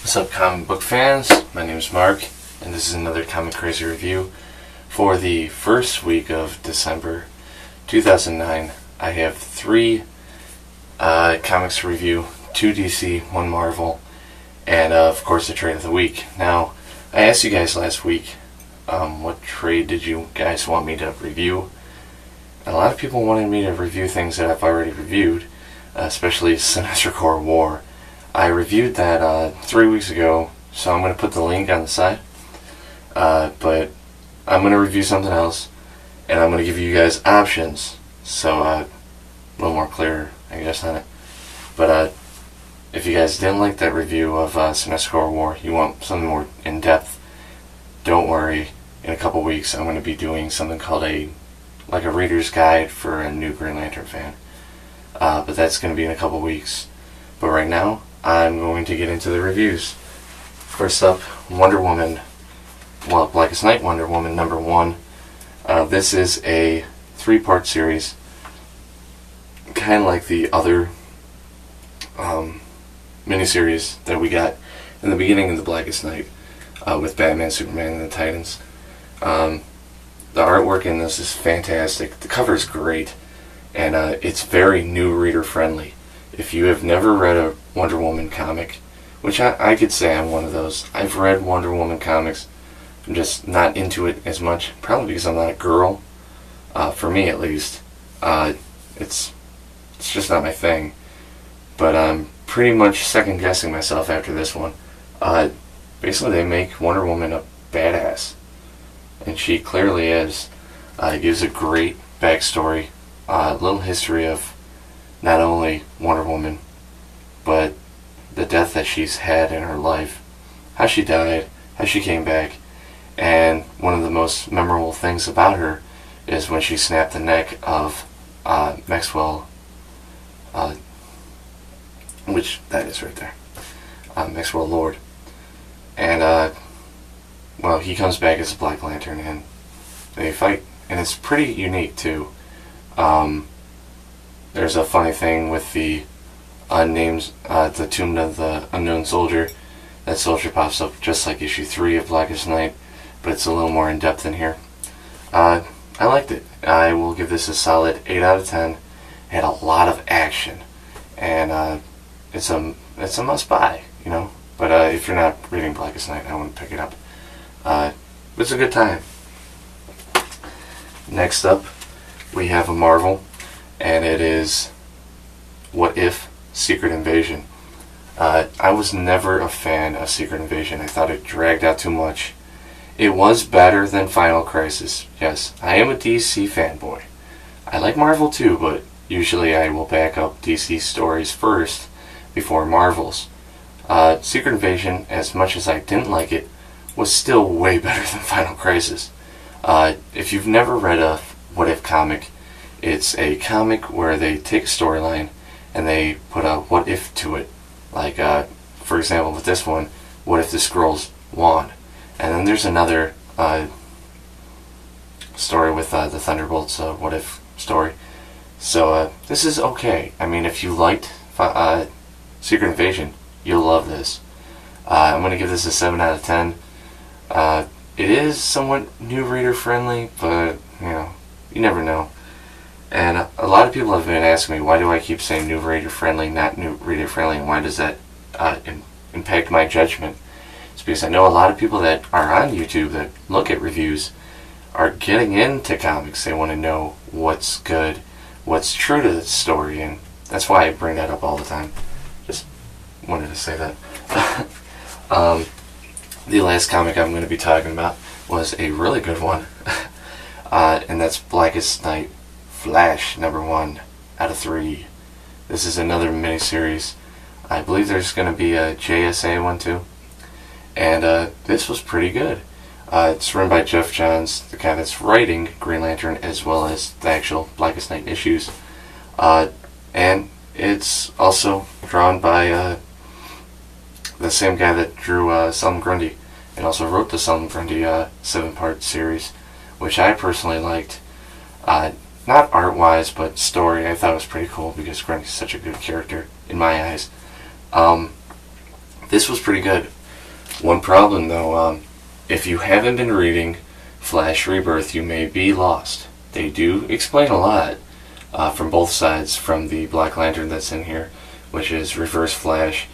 What's up, comic book fans? My name is Mark, and this is another Comic Crazy review for the first week of December 2009. I have three comics to review, 2 DC, 1 Marvel, and of course the trade of the week. Now, I asked you guys last week, what trade did you guys want me to review? And a lot of people wanted me to review things that I've already reviewed, especially SINESTRO War. I reviewed that 3 weeks ago, so I'm going to put the link on the side. But I'm going to review something else, and I'm going to give you guys options, so a little more clear, I guess, on it. But if you guys didn't like that review of SINESTRO War, you want something more in-depth, don't worry. In a couple weeks, I'm going to be doing something called a reader's guide for a new Green Lantern fan. But that's going to be in a couple weeks. But right now, I'm going to get into the reviews. First up, Wonder Woman, Blackest Night Wonder Woman #1. This is a 3-part series, kind of like the other miniseries that we got in the beginning of the Blackest Night with Batman, Superman, and the Titans. The artwork in this is fantastic. The cover is great, and it's very new reader friendly. If you have never read a Wonder Woman comic, which I could say I'm one of those. I've read Wonder Woman comics. I'm just not into it as much, probably because I'm not a girl. For me, at least, it's just not my thing. But I'm pretty much second guessing myself after this one. Basically, they make Wonder Woman a badass, and she clearly is. It gives a great backstory, a little history of not only Wonder Woman, but the death that she's had in her life, how she died, how she came back, and one of the most memorable things about her is when she snapped the neck of Maxwell, which that is right there, Maxwell Lord, and he comes back as a Black Lantern and they fight, and it's pretty unique too. There's a funny thing with the unnamed, the Tomb of the Unknown Soldier. That soldier pops up just like issue 3 of Blackest Night, but it's a little more in depth in here. I liked it. I will give this a solid 8 out of 10. It had a lot of action, and it's a must buy, you know. But if you're not reading Blackest Night, I wouldn't pick it up. It's a good time. Next up, we have a Marvel, and it is What If? Secret Invasion. I was never a fan of Secret Invasion. I thought it dragged out too much. It was better than Final Crisis. Yes, I am a DC fanboy. I like Marvel too, but usually I will back up DC stories first before Marvel's. Secret Invasion, as much as I didn't like it, was still way better than Final Crisis. If you've never read a What If comic, it's a comic where they take a storyline and they put a what if to it. Like, for example, with this one, what if the Skrulls won? And then there's another story with the Thunderbolts, what if story. So this is okay. I mean, if you liked Secret Invasion, you'll love this. I'm going to give this a 7 out of 10. It is somewhat new reader friendly, but you never know. And a lot of people have been asking me, why do I keep saying new reader friendly, not new reader friendly, and why does that impact my judgment? It's because I know a lot of people that are on YouTube that look at reviews are getting into comics. They want to know what's good, what's true to the story, and that's why I bring that up all the time. Just wanted to say that. The last comic I'm going to be talking about was a really good one, and that's Blackest Night Flash #1 out of 3. This is another miniseries. I believe there's going to be a JSA one too, and this was pretty good. It's written by Jeff Johns, the guy that's writing Green Lantern as well as the actual Blackest Night issues, and it's also drawn by the same guy that drew Salman Grundy and also wrote the Salman Grundy 7-part series, which I personally liked. Not art-wise, but story. I thought it was pretty cool because Grundy's such a good character in my eyes. This was pretty good. One problem though, if you haven't been reading Flash Rebirth, you may be lost. They do explain a lot from both sides, from the Black Lantern that's in here, which is Reverse Flash,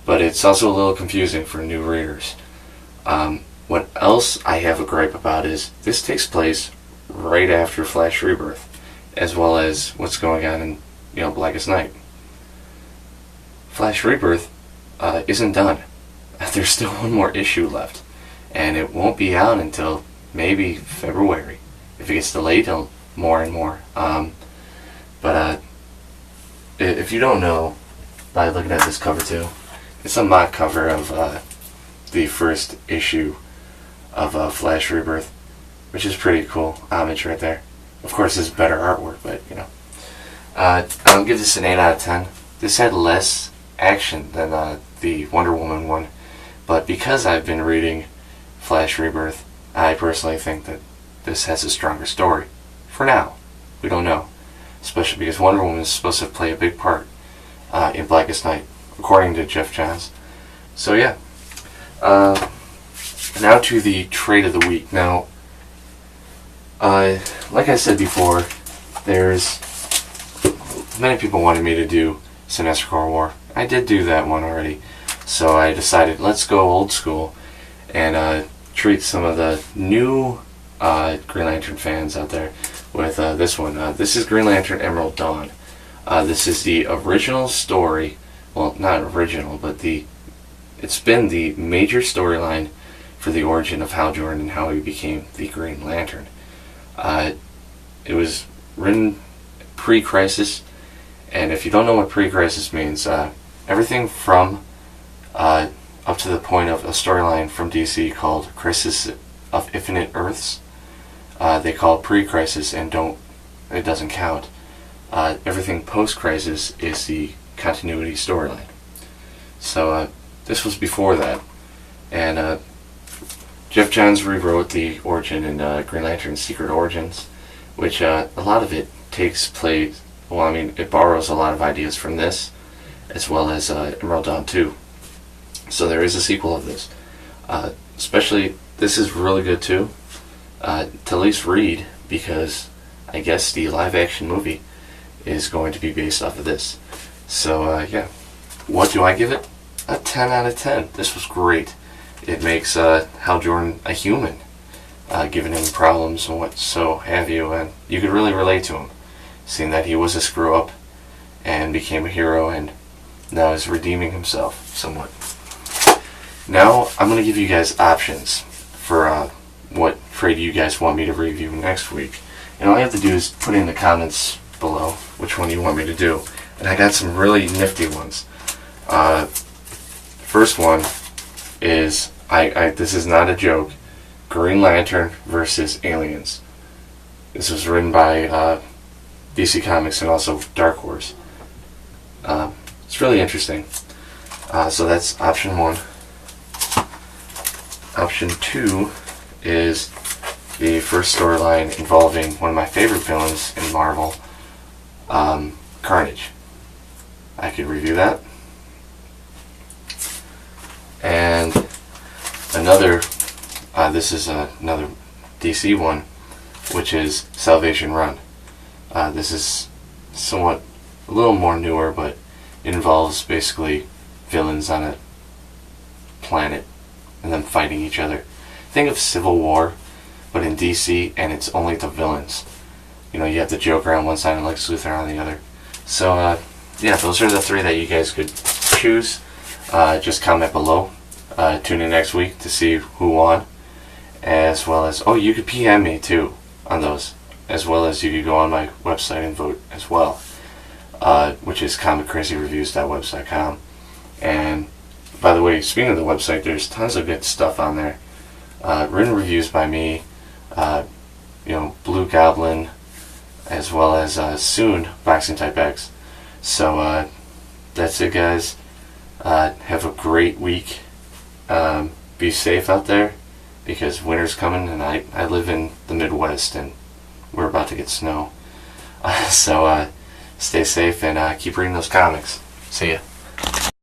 but it's also a little confusing for new readers. What else I have a gripe about is this takes place right after Flash Rebirth, as well as what's going on in, Blackest Night. Flash Rebirth isn't done. There's still one more issue left, and it won't be out until maybe February. If it gets delayed, more and more. But if you don't know, by looking at this cover too, it's a mock cover of the first issue of Flash Rebirth, which is pretty cool. Homage right there. Of course, it's better artwork, but I'll give this an 8 out of 10. This had less action than the Wonder Woman one, but because I've been reading Flash Rebirth, I personally think that this has a stronger story. For now, we don't know, especially because Wonder Woman is supposed to play a big part in Blackest Night, according to Jeff Johns. So yeah. Now to the trade of the week. Now, like I said before, there's many people wanted me to do SINESTRO War. I did do that one already, so I decided let's go old school and treat some of the new Green Lantern fans out there with this one. This is Green Lantern Emerald Dawn. This is the original story. Well, not original, but it's been the major storyline for the origin of Hal Jordan and how he became the Green Lantern. It was written pre-Crisis, and if you don't know what pre-Crisis means, everything from up to the point of a storyline from DC called Crisis of Infinite Earths, they call it pre-Crisis and it doesn't count. Everything post-Crisis is the continuity storyline. So this was before that, and Jeff Johns rewrote the origin in Green Lantern Secret Origins, which a lot of it takes place, well, I mean, it borrows a lot of ideas from this, as well as Emerald Dawn 2. So there is a sequel of this. Especially, this is really good too, to at least read, because I guess the live-action movie is going to be based off of this. So yeah, what do I give it? A 10 out of 10. This was great. It makes Hal Jordan a human, giving him problems and what so have you, and you could really relate to him, seeing that he was a screw-up and became a hero and now is redeeming himself somewhat. Now I'm going to give you guys options for what trade you guys want me to review next week, and all you have to do is put in the comments below which one you want me to do, and I got some really nifty ones. First one is, this is not a joke, Green Lantern versus Aliens. This was written by DC Comics and also Dark Horse. It's really interesting. So that's option 1. Option 2 is the first storyline involving one of my favorite villains in Marvel, Carnage. I could review that. And another, this is another DC one, which is Salvation Run. This is somewhat a little more newer, but it involves basically villains on a planet and them fighting each other. Think of Civil War, but in DC, and it's only the villains. You have the Joker on one side and Lex Luthor on the other. So yeah, those are the 3 that you guys could choose. Just comment below. Tune in next week to see who won, as well as, you could PM me too on those, as well as you could go on my website and vote as well, which is comiccrazyreviews.website.com. And by the way, speaking of the website, there's tons of good stuff on there. Written reviews by me, Blue Goblin, as well as soon Boxing Type X. So that's it, guys. Have a great week. Be safe out there, because winter's coming, and I live in the Midwest and we're about to get snow. So stay safe and keep reading those comics. See ya.